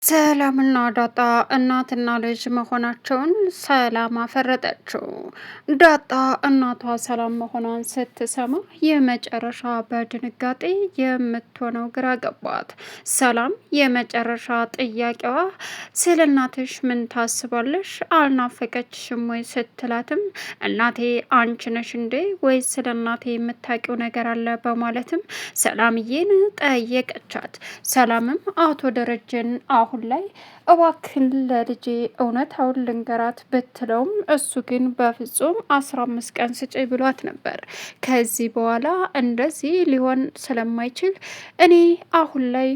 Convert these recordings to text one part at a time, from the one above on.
ሰላምና ዳጣ እናትና ልጅ መሆናቸውን ሰላም አፈረጠችው። ዳጣ እናቷ ሰላም መሆኗን ስትሰማ የመጨረሻ በድንጋጤ የምትሆነው ግራ ገባት። ሰላም የመጨረሻ ጥያቄዋ ስለ እናትሽ ምን ታስባለሽ? አልናፈቀችሽም ወይ ስትላትም እናቴ አንቺ ነሽ እንዴ ወይስ ስለ እናቴ የምታውቂው ነገር አለ? በማለትም ሰላምዬን ጠየቀቻት። ሰላምም አቶ ደረጀን አሁን ላይ እባክን ለልጄ እውነታውን ልንገራት ብትለውም እሱ ግን በፍጹም 15 ቀን ስጪ ብሏት ነበር። ከዚህ በኋላ እንደዚህ ሊሆን ስለማይችል እኔ አሁን ላይ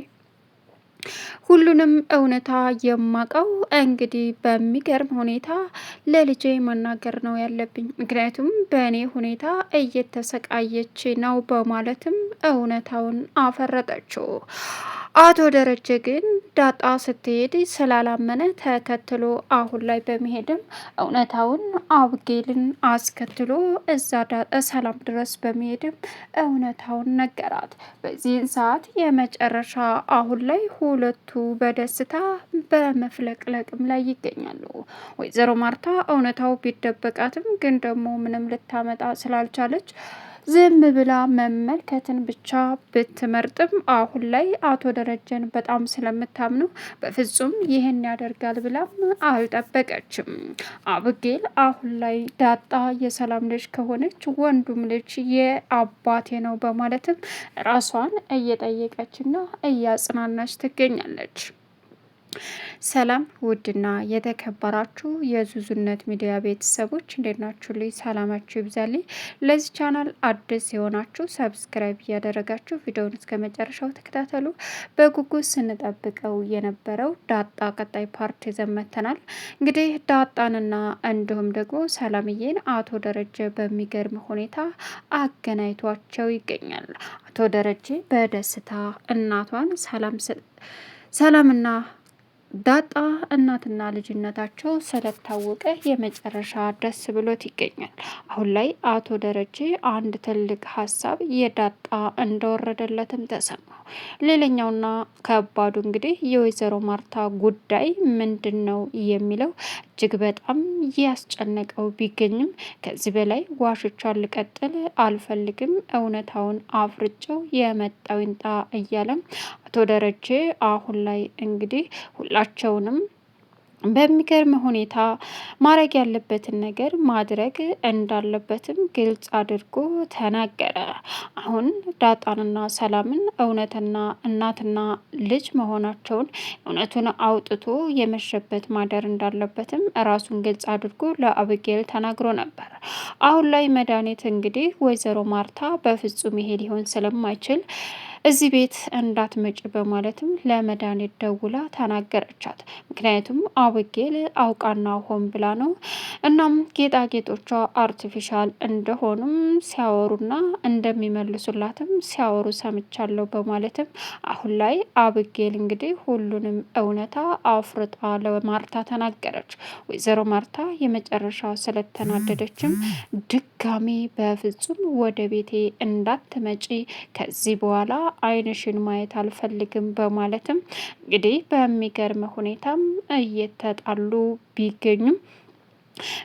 ሁሉንም እውነታ የማቀው እንግዲህ በሚገርም ሁኔታ ለልጄ መናገር ነው ያለብኝ፣ ምክንያቱም በእኔ ሁኔታ እየተሰቃየች ነው በማለትም እውነታውን አፈረጠችው። አቶ ደረጀ ግን ዳጣ ስትሄድ ስላላመነ ተከትሎ አሁን ላይ በመሄድም እውነታውን አብጌልን አስከትሎ እዛ ሰላም ድረስ በመሄድም እውነታውን ነገራት። በዚህን ሰዓት የመጨረሻ አሁን ላይ ሁለቱ በደስታ በመፍለቅለቅም ላይ ይገኛሉ። ወይዘሮ ማርታ እውነታው ቢደበቃትም ግን ደግሞ ምንም ልታመጣ ስላልቻለች ዝም ብላ መመልከትን ብቻ ብትመርጥም አሁን ላይ አቶ ደረጀን በጣም ስለምታምነው በፍጹም ይህን ያደርጋል ብላም አልጠበቀችም። አብጌል አሁን ላይ ዳጣ የሰላም ልጅ ከሆነች ወንዱም ልጅ የአባቴ ነው በማለትም ራሷን እየጠየቀችና እያጽናናች ትገኛለች። ሰላም ውድና የተከበራችሁ የዙዙነት ሚዲያ ቤተሰቦች እንዴት ናችሁ? ልይ ሰላማችሁ ይብዛልኝ። ለዚህ ቻናል አዲስ የሆናችሁ ሰብስክራይብ እያደረጋችሁ ቪዲዮውን እስከ መጨረሻው ተከታተሉ። በጉጉት ስንጠብቀው የነበረው ዳጣ ቀጣይ ፓርት ይዘን መጥተናል። እንግዲህ ዳጣንና እንዲሁም ደግሞ ሰላምዬን አቶ ደረጀ በሚገርም ሁኔታ አገናኝቷቸው ይገኛል። አቶ ደረጀ በደስታ እናቷን ሰላምና ዳጣ እናትና ልጅነታቸው ስለታወቀ የመጨረሻ ደስ ብሎት ይገኛል። አሁን ላይ አቶ ደረጀ አንድ ትልቅ ሀሳብ የዳጣ እንደወረደለትም ተሰማው። ሌላኛውና ከባዱ እንግዲህ የወይዘሮ ማርታ ጉዳይ ምንድን ነው የሚለው እጅግ በጣም ያስጨነቀው ቢገኝም ከዚህ በላይ ዋሽቻ ልቀጥል አልፈልግም፣ እውነታውን አፍርጨው የመጣው ይንጣ እያለም አቶ ደረጀ አሁን ላይ እንግዲህ ሁላቸውንም በሚገርም ሁኔታ ማድረግ ያለበትን ነገር ማድረግ እንዳለበትም ግልጽ አድርጎ ተናገረ። አሁን ዳጣንና ሰላምን እውነትና እናትና ልጅ መሆናቸውን እውነቱን አውጥቶ የመሸበት ማደር እንዳለበትም ራሱን ግልጽ አድርጎ ለአብጌል ተናግሮ ነበር። አሁን ላይ መድኃኒት እንግዲህ ወይዘሮ ማርታ በፍጹም ይሄ ሊሆን ስለማይችል እዚህ ቤት እንዳትመጭ በማለትም ለመድኃኒት ደውላ ተናገረቻት። ምክንያቱም አብጌል አውቃና ሆን ብላ ነው። እናም ጌጣጌጦቿ አርቲፊሻል እንደሆኑም ሲያወሩና እንደሚመልሱላትም ሲያወሩ ሰምቻለሁ በማለትም አሁን ላይ አብጌል እንግዲህ ሁሉንም እውነታ አፍርጣ ለማርታ ተናገረች። ወይዘሮ ማርታ የመጨረሻ ስለተናደደችም ድጋሚ በፍጹም ወደ ቤቴ እንዳትመጪ ከዚህ በኋላ ዓይንሽን ማየት አልፈልግም በማለትም እንግዲህ በሚገርም ሁኔታም እየተጣሉ ቢገኙም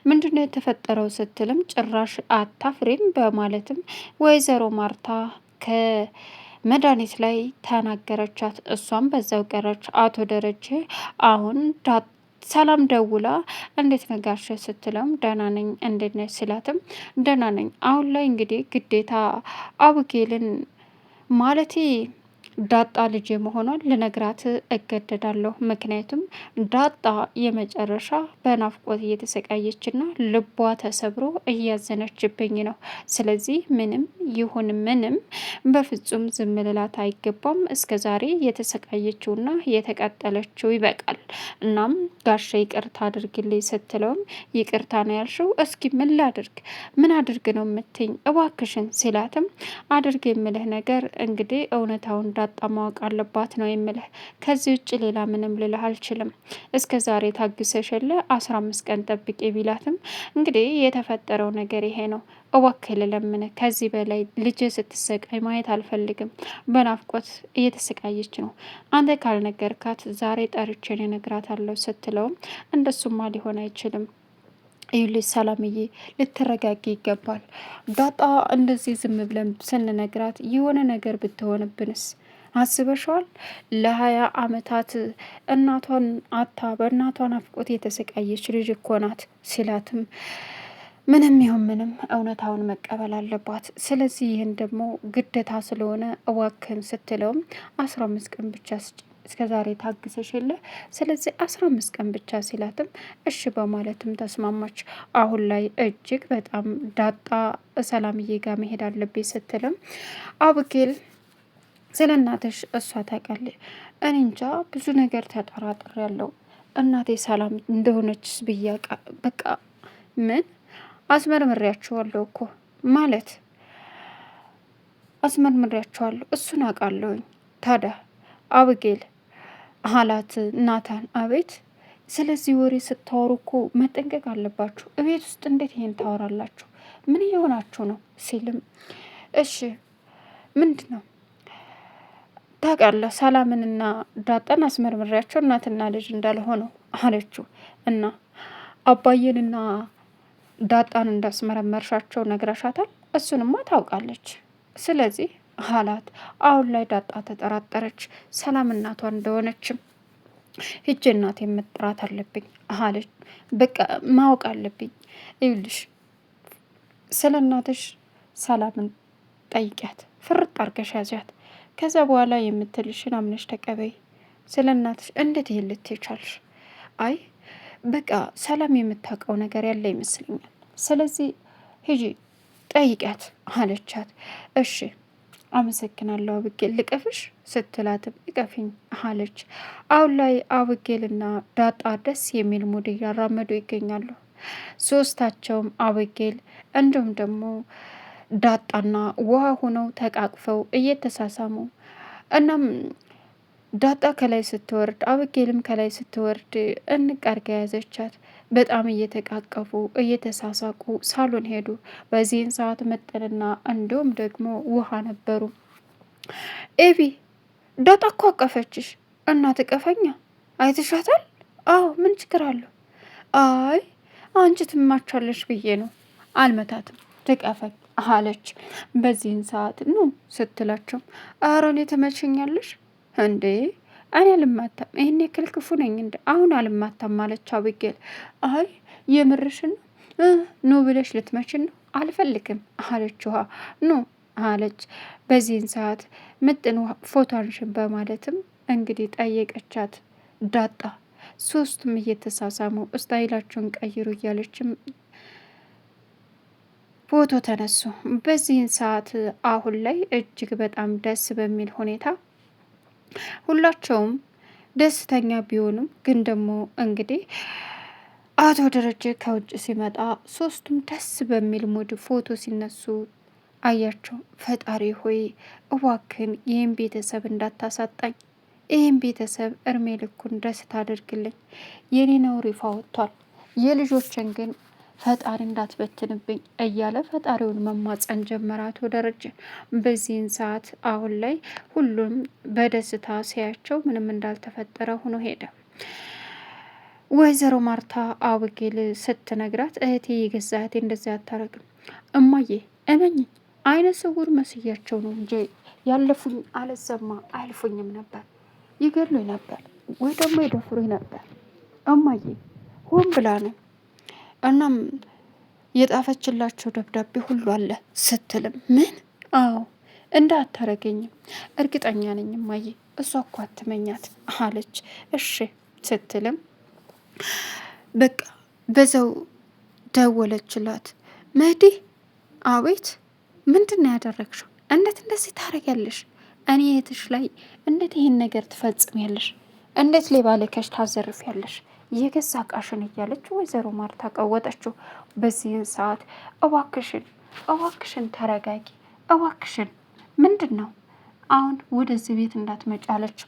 ምንድነው የተፈጠረው ስትልም ጭራሽ አታፍሬም በማለትም ወይዘሮ ማርታ ከመድኃኒት ላይ ተናገረቻት። እሷም በዛው ቀረች። አቶ ደረጀ አሁን ሰላም ደውላ እንዴት ነጋሽ ስትለም ደህና ነኝ እንዴት ነች ስላትም ደህና ነኝ፣ አሁን ላይ እንግዲህ ግዴታ አብጌልን ማለቴ ዳጣ ልጅ መሆኗን ልነግራት እገደዳለሁ። ምክንያቱም ዳጣ የመጨረሻ በናፍቆት እየተሰቃየችና ልቧ ተሰብሮ እያዘነችብኝ ነው። ስለዚህ ምንም ይሁን ምንም በፍጹም ዝም ልላት አይገባም። እስከ ዛሬ የተሰቃየችውና የተቃጠለችው ይበቃል። እናም ጋሻ ይቅርታ አድርግልኝ ስትለውም ይቅርታ ነው ያልሽው? እስኪ ምን ላድርግ? ምን አድርግ ነው የምትኝ? እባክሽን ሲላትም አድርግ የምልህ ነገር እንግዲህ እውነታውን ዳጣ ማወቅ አለባት ነው የምልህ። ከዚህ ውጭ ሌላ ምንም ልልህ አልችልም። እስከ ዛሬ ታግሰሽለ 15 ቀን ጠብቄ ቢላትም እንግዲህ የተፈጠረው ነገር ይሄ ነው። እባክህ ልለምንህ፣ ከዚህ በላይ ልጅ ስትሰቃይ ማየት አልፈልግም። በናፍቆት እየተሰቃየች ነው። አንተ ካልነገርካት ዛሬ ጠርቼን እነግራታለሁ ስትለውም እንደሱማ ሊሆን አይችልም። ይኸውልሽ ሰላምዬ ልትረጋጊ ይገባል። ዳጣ እንደዚህ ዝም ብለን ስንነግራት የሆነ ነገር ብትሆንብንስ? አስበሽዋል? ለ20 ዓመታት እናቷን አታ በእናቷ ናፍቆት የተሰቃየች ልጅ እኮ ናት ሲላትም ምንም ይሁን ምንም እውነታውን መቀበል አለባት። ስለዚህ ይህን ደግሞ ግዴታ ስለሆነ እዋክን ስትለውም 15 ቀን ብቻ ስጭ፣ እስከ ዛሬ ታግሰሽ የለ ስለዚህ 15 ቀን ብቻ ሲላትም እሺ በማለትም ተስማማች። አሁን ላይ እጅግ በጣም ዳጣ ሰላምዬ ጋር መሄድ አለብኝ ስትልም አብጌል ስለ እናትሽ እሷ ታውቃለች፣ እኔ እንጃ ብዙ ነገር ተጠራጥር ያለው እናቴ ሰላም እንደሆነች ብያቃ በቃ ምን አስመርምሬያቸዋለሁ እኮ ማለት አስመርምሬያቸዋለሁ እሱን አውቃለሁኝ። ታዲያ አብጌል አላት ናታን። አቤት። ስለዚህ ወሬ ስታወሩ እኮ መጠንቀቅ አለባችሁ። እቤት ውስጥ እንዴት ይሄን ታወራላችሁ? ምን እየሆናችሁ ነው? ሲልም እሺ ምንድን ነው ታውቃለህ፣ ሰላምንና ዳጣን አስመርምሬያቸው እናትና ልጅ እንዳልሆነው አለችው። እና አባዬንና ዳጣን እንዳስመረመርሻቸው ነግረሻታል? እሱንማ ታውቃለች። ስለዚህ አላት። አሁን ላይ ዳጣ ተጠራጠረች፣ ሰላም እናቷ እንደሆነችም ሂጅ እናቴ መጥራት አለብኝ አለች። በቃ ማወቅ አለብኝ። ይኸውልሽ ስለ እናትሽ ሰላምን ጠይቂያት፣ ፍርጥ አርገሽ ያዚያት። ከዛ በኋላ የምትልሽን አምነሽ ተቀበይ። ስለ እናትሽ እንዴት ይሄን ልትይ ቻልሽ? አይ በቃ ሰላም የምታውቀው ነገር ያለ ይመስለኛል። ስለዚህ ሂጂ ጠይቂያት አለቻት። እሺ አመሰግናለሁ አብጌል፣ ልቀፍሽ ስትላትም እቀፊኝ አለች። አሁን ላይ አብጌልና ዳጣ ደስ የሚል ሙድ እያራመዱ ይገኛሉ። ሶስታቸውም አብጌል እንዲሁም ደግሞ ዳጣና ውሃ ሆነው ተቃቅፈው እየተሳሳሙ እናም ዳጣ ከላይ ስትወርድ አብጌልም ከላይ ስትወርድ እንቃርጋ ያዘቻት። በጣም እየተቃቀፉ እየተሳሳቁ ሳሎን ሄዱ። በዚህን ሰዓት መጠንና እንዲሁም ደግሞ ውሃ ነበሩ። ኤቢ ዳጣ እኮ አቀፈችሽ እና ትቀፈኛ አይተሻታል? አዎ ምን ችግር አለው? አይ አንቺ ትማቻለሽ ብዬ ነው። አልመታትም ትቀፈኝ አለች። በዚህን ሰዓት ኑ ስትላቸው ኧረ እኔ ትመችኛለሽ እንዴ እኔ አልማታም፣ ይሄን ያክል ክፉ ነኝ እንደ አሁን አልማታም አለች አብጌል። አይ የምርሽን ኑ ብለሽ ልትመችን ነው? አልፈልግም አለች ውሃ። ኑ አለች። በዚህን ሰዓት ምጥን ፎቶ አንሽን በማለትም እንግዲህ ጠየቀቻት ዳጣ። ሶስቱም እየተሳሳሙ ስታይላቸውን ቀይሩ እያለችም ፎቶ ተነሱ። በዚህን ሰዓት አሁን ላይ እጅግ በጣም ደስ በሚል ሁኔታ ሁላቸውም ደስተኛ ቢሆኑም ግን ደግሞ እንግዲህ አቶ ደረጀ ከውጭ ሲመጣ ሶስቱም ደስ በሚል ሙድ ፎቶ ሲነሱ አያቸው። ፈጣሪ ሆይ እባክን ይህን ቤተሰብ እንዳታሳጣኝ፣ ይህን ቤተሰብ እርሜ ልኩን ደስታ አድርግልኝ። የኔ ነውር ይፋ ወጥቷል፣ የልጆችን ግን ፈጣሪ እንዳትበትንብኝ እያለ ፈጣሪውን መማፀን ጀመረ አቶ ደረጀ። በዚህን ሰዓት አሁን ላይ ሁሉም በደስታ ሲያቸው ምንም እንዳልተፈጠረ ሆኖ ሄደ። ወይዘሮ ማርታ አብጌል ስትነግራት እህቴ የገዛ እህቴ እንደዚህ አታረግም እማዬ እመኝኝ፣ አይነ ስውር መስያቸው ነው እንጂ ያለፉኝ አለዘማ አያልፉኝም ነበር፣ ይገድሉኝ ነበር ወይ ደግሞ ይደፍሩኝ ነበር እማዬ፣ ሆን ብላ ነው። እናም የጣፈችላቸው ደብዳቤ ሁሉ አለ ስትልም ምን? አዎ እንዳታረገኝም እርግጠኛ ነኝ እማዬ፣ እሷ እኮ አትመኛት አለች። እሺ ስትልም በቃ በዛው ደወለችላት። መህዲ አቤት፣ ምንድን ነው ያደረግሽው? እንዴት እንደዚህ ታረጊያለሽ? እኔ የትሽ ላይ እንዴት ይህን ነገር ትፈጽሚያለሽ? እንዴት ሌባ ልከሽ ታዘርፊያለሽ? የገዛ ቃሽን እያለች ወይዘሮ ማርታ ቀወጠችው። በዚህን ሰዓት እባክሽን እባክሽን ተረጋጊ፣ እባክሽን ምንድን ነው አሁን ወደዚህ ቤት እንዳትመጪ አለች።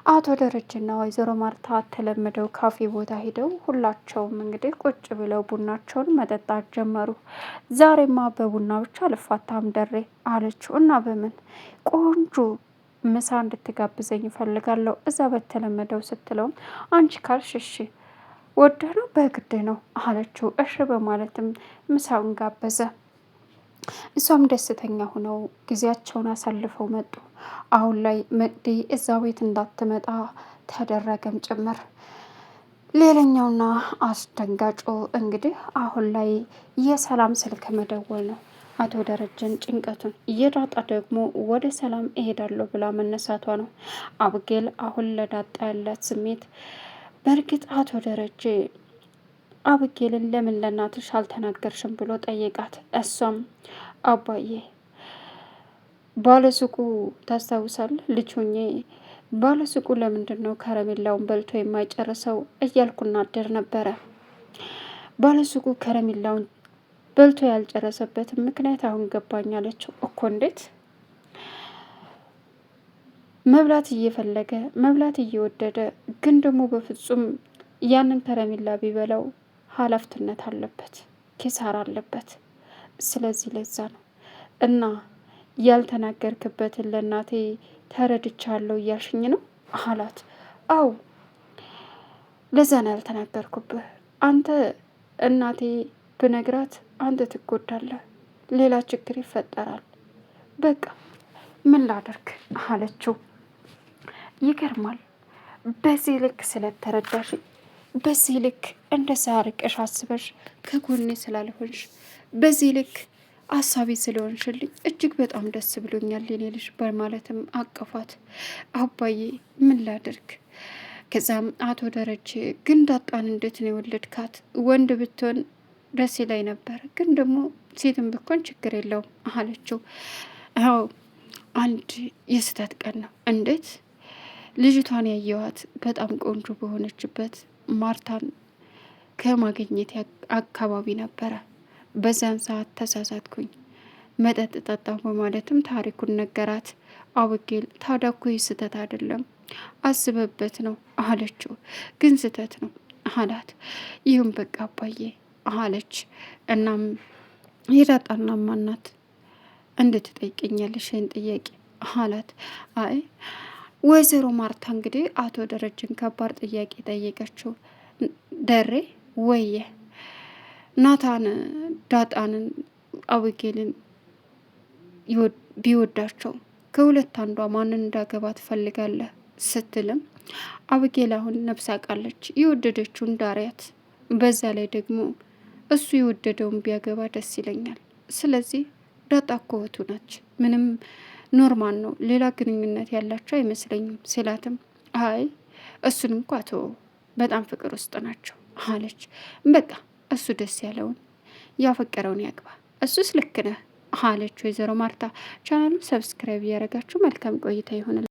አቶ ደረጀና ወይዘሮ ማርታ ተለምደው ካፌ ቦታ ሂደው ሁላቸውም እንግዲህ ቁጭ ብለው ቡናቸውን መጠጣት ጀመሩ። ዛሬማ በቡና ብቻ አልፋታም ደሬ አለችው። እና በምን? ቆንጆ ምሳ እንድትጋብዘኝ እፈልጋለሁ እዛ በተለመደው ስትለውም አንቺ ካልሽ እሺ ወደ ነው በግድ ነው አለችው። እሺ በማለትም ምሳውን ጋበዘ። እሷም ደስተኛ ሆነው ጊዜያቸውን አሳልፈው መጡ። አሁን ላይ መቅዲ እዛ ቤት እንዳትመጣ ተደረገም ጭምር። ሌላኛውና አስደንጋጩ እንግዲህ አሁን ላይ የሰላም ስልክ መደወል ነው። አቶ ደረጀን ጭንቀቱን የዳጣ ደግሞ ወደ ሰላም እሄዳለሁ ብላ መነሳቷ ነው። አብጌል አሁን ለዳጣ ያላት ስሜት በእርግጥ አቶ ደረጀ አብጌልን ለምን ለእናትሽ አልተናገርሽም ብሎ ጠየቃት። እሷም አባዬ ባለሱቁ ታስታውሳለህ? ልጅ ሆኜ ባለሱቁ ለምንድን ነው ከረሜላውን በልቶ የማይጨርሰው እያልኩ እናደር ነበረ። ባለሱቁ ከረሜላውን በልቶ ያልጨረሰበትም ምክንያት አሁን ገባኝ አለችው። እኮ እንዴት? መብላት እየፈለገ መብላት እየወደደ ግን ደግሞ በፍጹም ያንን ከረሜላ ቢበላው ኃላፊነት አለበት፣ ኪሳራ አለበት። ስለዚህ ለዛ ነው እና ያልተናገርክበትን ለእናቴ ተረድቻለሁ እያልሽኝ ነው አላት። አው ለዛ ነው ያልተናገርኩብህ። አንተ እናቴ ብነግራት አንተ ትጎዳለህ፣ ሌላ ችግር ይፈጠራል። በቃ ምን ላደርግ አለችው። ይገርማል። በዚህ ልክ ስለተረዳሽ፣ በዚህ ልክ እንደዛ አርቀሽ አስበሽ ከጎኔ ስላልሆንሽ፣ በዚህ ልክ አሳቢ ስለሆንሽልኝ እጅግ በጣም ደስ ብሎኛል የኔ ልጅ በማለትም አቀፏት። አባዬ ምን ላድርግ? ከዛም አቶ ደረጀ ግን ዳጣን እንዴት ነው የወለድካት? ወንድ ብትሆን ደስ ይላይ ነበር፣ ግን ደግሞ ሴትም ብኮን ችግር የለውም አለችው። አዎ አንድ የስህተት ቀን ነው። እንዴት? ልጅቷን ያየዋት በጣም ቆንጆ በሆነችበት ማርታን ከማግኘት አካባቢ ነበረ። በዚያን ሰዓት ተሳሳትኩኝ፣ መጠጥ ጠጣሁ በማለትም ታሪኩን ነገራት። አብጌል ታዲያ እኮ ይህ ስህተት አይደለም አስበበት ነው አለችው። ግን ስህተት ነው አላት። ይህም በቃ አባዬ አለች። እናም የዳጣና ማናት እንድትጠይቀኛለሽ ይህን ጥያቄ አላት። አይ ወይዘሮ ማርታ እንግዲህ አቶ ደረጀን ከባድ ጥያቄ ጠየቀችው። ደሬ ወየ ናታን ዳጣንን አብጌልን ቢወዳቸው ከሁለት አንዷ ማንን እንዳገባ ትፈልጋለህ ስትልም አብጌል አሁን ነፍስ አውቃለች። የወደደችውን ዳሪያት፣ በዛ ላይ ደግሞ እሱ የወደደውን ቢያገባ ደስ ይለኛል። ስለዚህ ዳጣ እኮ እህቱ ናች፣ ምንም ኖርማል ነው፣ ሌላ ግንኙነት ያላቸው አይመስለኝም ሲላትም አይ እሱን እንኳ ተወው፣ በጣም ፍቅር ውስጥ ናቸው አለች። በቃ እሱ ደስ ያለውን ያፈቀረውን ያግባ፣ እሱስ ልክ ነህ አለች ወይዘሮ ማርታ። ቻናሉን ሰብስክራይብ እያደረጋችሁ መልካም ቆይታ ይሆናል።